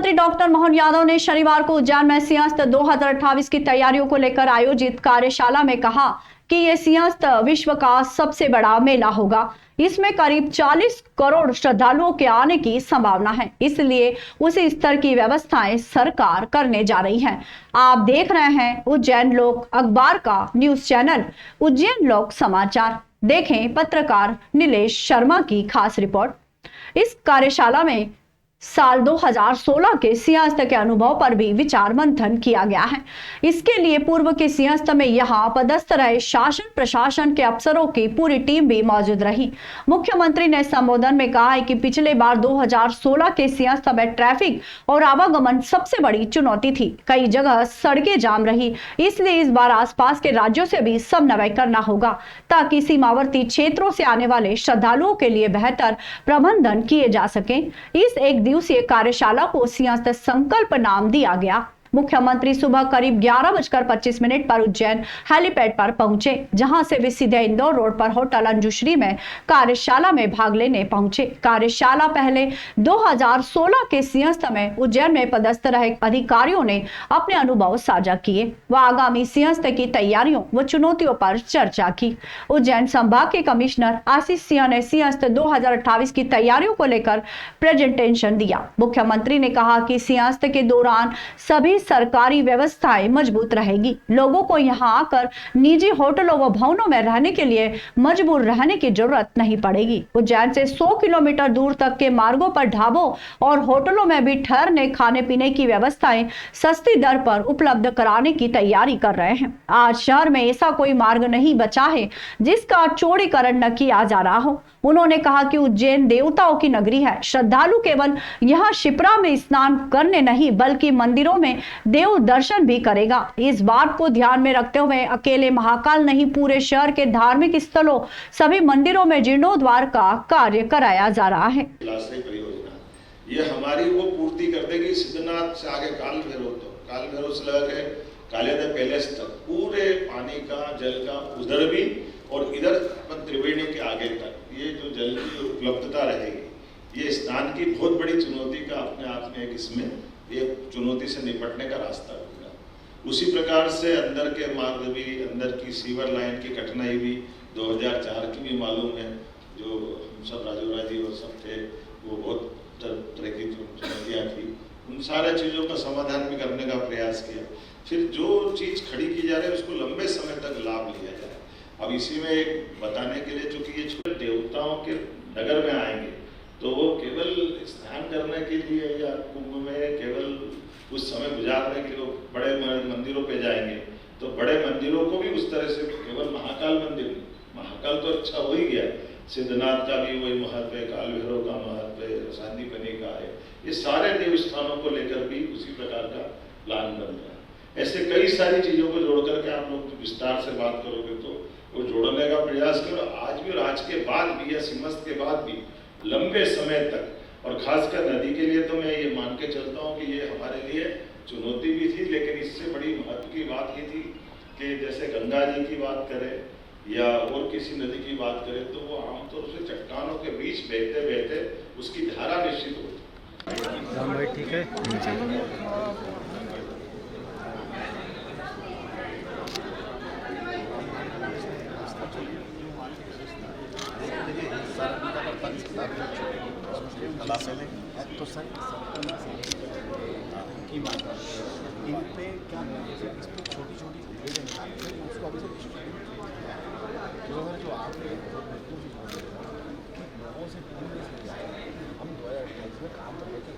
मुख्यमंत्री डॉक्टर मोहन यादव ने शनिवार को उज्जैन में सिंहस्थ 2028 की तैयारियों को लेकर आयोजित कार्यशाला में कहा कि ये सिंहस्थ विश्व का सबसे बड़ा मेला होगा। इसमें करीब 40 करोड़ श्रद्धालुओं के आने की संभावना है, इसलिए उसी स्तर की व्यवस्थाएं सरकार करने जा रही है। आप देख रहे हैं उज्जैन लोक अखबार का न्यूज चैनल उज्जैन लोक समाचार। देखें पत्रकार नीलेश शर्मा की खास रिपोर्ट। इस कार्यशाला में साल 2016 के सिंहस्थ के अनुभव पर भी विचार मंथन किया गया है। इसके लिए पूर्व के सिंहस्थ में यहाँ पदस्थ रहे शासन प्रशासन के अफसरों की पूरी टीम भी मौजूद रही। मुख्यमंत्री ने संबोधन में कहा है कि पिछले बार 2016 के सिंहस्थ में ट्रैफिक और आवागमन सबसे बड़ी चुनौती थी। कई जगह सड़कें जाम रही, इसलिए इस बार आसपास के राज्यों से भी समन्वय करना होगा ताकि सीमावर्ती क्षेत्रों से आने वाले श्रद्धालुओं के लिए बेहतर प्रबंधन किए जा सके। इस एक दिवसीय कार्यशाला को सिंहस्थ संकल्प नाम दिया गया। मुख्यमंत्री सुबह करीब 11:25 पर उज्जैन हेलीपैड पर पहुंचे, जहां से वे सीधे इंदौर रोड पर होटल अंजुश्री में कार्यशाला में भाग लेने पहुंचे। कार्यशाला पहले 2016 के सिंहस्थ में उज्जैन में पदस्थ रहे अधिकारियों ने अपने अनुभव साझा किए व आगामी सिंहस्थ की तैयारियों व चुनौतियों पर चर्चा की। उज्जैन संभाग के कमिश्नर आशीष सिंह ने सिंहस्थ 2028 की तैयारियों को लेकर प्रेजेंटेशन दिया। मुख्यमंत्री ने कहा कि सिंहस्थ के दौरान सभी सरकारी व्यवस्थाएं मजबूत रहेगी। लोगों को यहां आकर निजी होटलों व भवनों में रहने के लिए मजबूर रहने की जरूरत नहीं पड़ेगी। उज्जैन से 100 किलोमीटर दूर तक के मार्गों पर ढाबों और होटलों में भी ठहरने खाने पीने की व्यवस्थाएं सस्ती दर पर उपलब्ध कराने की तैयारी कर रहे हैं। आज शहर में ऐसा कोई मार्ग नहीं बचा है जिसका चौड़ीकरण न किया जा रहा हो। उन्होंने कहा कि उज्जैन देवताओं की नगरी है। श्रद्धालु केवल यहाँ शिप्रा में स्नान करने नहीं बल्कि मंदिरों में देव दर्शन भी करेगा। इस बात को ध्यान में रखते हुए अकेले महाकाल नहीं, पूरे शहर के धार्मिक स्थलों सभी मंदिरों में जीर्णोद्वार का कार्य कराया जा रहा है। ये हमारी वो पूर्ति कर देगी। सिद्धनाथ से आगे काल भैरव से लगे कालियादेव पैलेस तक पूरे पानी का जल का उधर भी और इधर त्रिवेणी के आगे तक ये जो जल की उपलब्धता रहेगी, ये स्नान की बहुत बड़ी चुनौती का अपने आप में एक इसमें ये चुनौती से निपटने का रास्ता होगा। उसी प्रकार से अंदर के मार्ग भी, अंदर की सीवर लाइन की कठिनाई भी 2004 की भी मालूम है। जो हम सब राजोरा जी और सब थे, वो बहुत तरह की चुनौतियाँ थी। उन सारे चीज़ों का समाधान भी करने का प्रयास किया। फिर जो चीज़ खड़ी की जा रही है उसको लंबे समय तक लाभ लिया जाए। अब इसी में एक बताने के लिए, चूंकि ये छोटे देवताओं के नगर में आएंगे तो वो केवल स्नान करने के लिए या कुंभ में केवल उस समय गुजारने के लिए बड़े मंदिरों पे जाएंगे, तो बड़े मंदिरों को भी उस तरह से केवल महाकाल मंदिर, महाकाल तो अच्छा हो ही गया, सिद्धनाथ का भी वही महत्व है, काल भैरव का महत्व है, सांदीपनि का है, ये सारे देव स्थानों को लेकर भी उसी प्रकार का प्लान बन रहा है। ऐसे कई सारी चीज़ों को जोड़ करके आप लोग विस्तार से बात करोगे तो वो जोड़ने का प्रयास करो। आज भी और आज के बाद भी या सिंहस्थ के बाद भी लंबे समय तक, और खासकर नदी के लिए तो मैं ये मान के चलता हूँ कि ये हमारे लिए चुनौती भी थी, लेकिन इससे बड़ी महत्व की बात ये थी कि जैसे गंगा जी की बात करें या और किसी नदी की बात करें तो वो आमतौर से चट्टानों के बीच बहते बहते उसकी धारा निश्चित होती। ठीक है। तो सर की बात इन पे क्या इस पे छोटी छोटी उसको अभी से जो आप लोगों से हम 2028 में काम कर रहे थे,